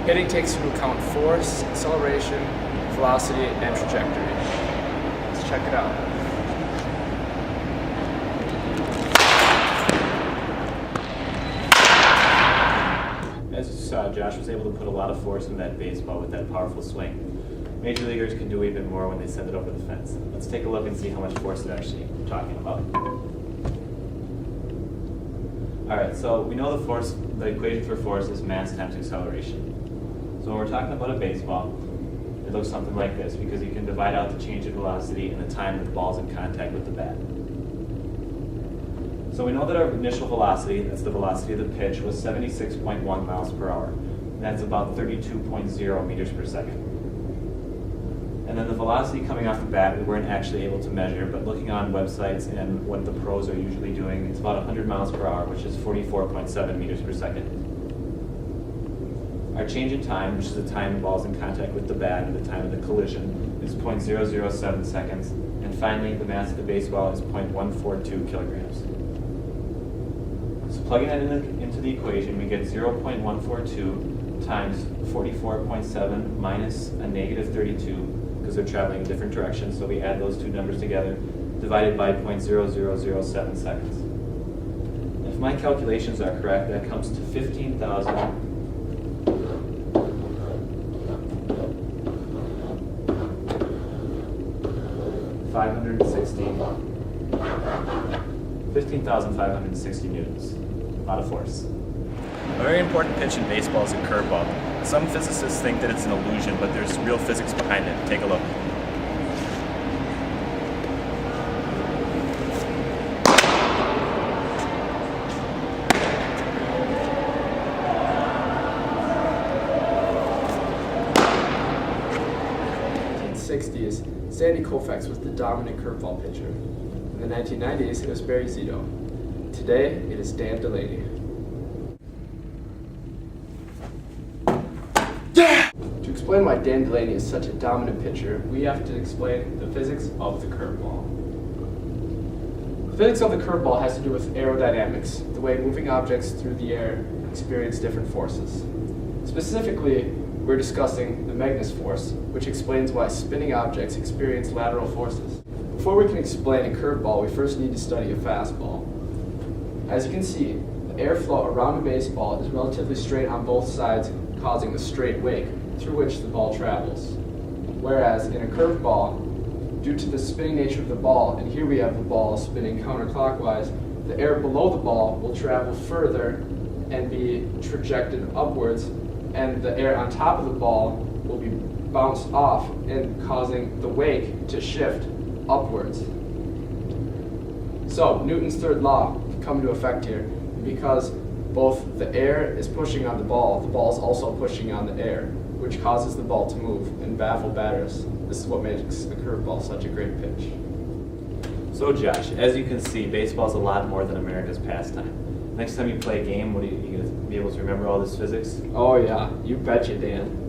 Hitting takes into account force, acceleration, velocity, and trajectory. Let's check it out. As you saw, Josh was able to put a lot of force in that baseball with that powerful swing. Major leaguers can do even more when they send it over the fence. Let's take a look and see how much force they're actually talking about. Alright, so we know the equation for force is mass times acceleration. So when we're talking about a baseball, it looks something like this because you can divide out the change in velocity and the time that the ball's in contact with the bat. So we know that our initial velocity, that's the velocity of the pitch, was 76.1 miles per hour. And that's about 32.0 meters per second. And then the velocity coming off the bat, we weren't actually able to measure, but looking on websites and what the pros are usually doing, it's about 100 miles per hour, which is 44.7 meters per second. Our change in time, which is the time the ball's in contact with the bat and the time of the collision, is 0.007 seconds. And finally, the mass of the baseball is 0.142 kilograms. So plugging that into the equation, we get 0.142 times 44.7 minus a negative 32, because they're traveling in different directions, so we add those two numbers together, divided by 0.0007 seconds. If my calculations are correct, that comes to 15,560 newtons. A lot of force. A very important pitch in baseball is a curveball. Some physicists think that it's an illusion, but there's real physics behind it. Take a look. In the 1960s, Sandy Koufax was the dominant curveball pitcher. In the 1990s, it was Barry Zito. Today, it is Dan Delaney. To explain why Dan Delaney is such a dominant pitcher, we have to explain the physics of the curveball. The physics of the curveball has to do with aerodynamics, the way moving objects through the air experience different forces. Specifically, we're discussing the Magnus force, which explains why spinning objects experience lateral forces. Before we can explain a curveball, we first need to study a fastball. As you can see, the airflow around a baseball is relatively straight on both sides, causing a straight wake through which the ball travels. Whereas in a curveball, due to the spinning nature of the ball, and here we have the ball spinning counterclockwise, the air below the ball will travel further and be trajected upwards, and the air on top of the ball will be bounced off and causing the wake to shift upwards. So Newton's third law come into effect here. Because both the air is pushing on the ball is also pushing on the air, which causes the ball to move and baffle batters. This is what makes the curveball such a great pitch. So Josh, as you can see, baseball's a lot more than America's pastime. Next time you play a game, what are you going to be able to remember all this physics? Oh yeah, you betcha, Dan.